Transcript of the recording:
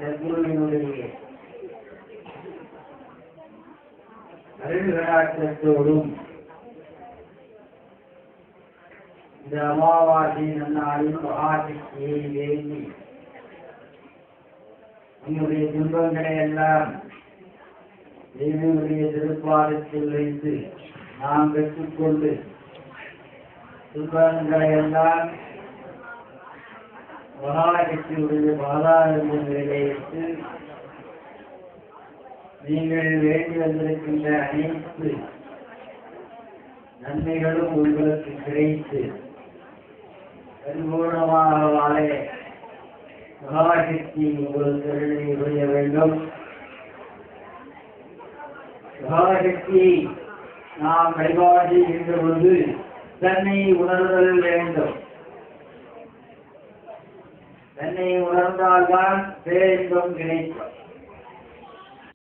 சத்குருவினுடைய அருள்கடாட்சத்தோடும் இந்த அமாவாசை நன்னாளில் மகாசக்தியை வேண்டி உன்னுடைய துன்பங்களை எல்லாம் தேவியுடைய திருப்பாதத்தில் வைத்து நாம் பெற்றுக்கொண்டு துன்பங்களை எல்லாம் மகாசக்தியுடைய பாதாளங்களை வைத்து நீங்கள் வேண்டி வந்திருக்கின்ற அனைத்து நன்மைகளும் உங்களுக்கு கிடைத்து பரிபூர்ணமாக வாழ மகாசக்தி உங்களுக்கு அருளை புரிய வேண்டும். மகாசக்தியை நாம் வழிபாடு செய்கின்ற பொழுது தன்னை உணர்தல் வேண்டும். தன்னை உணர்ந்தால்தான் பேரின்பம் கிடைக்கும்.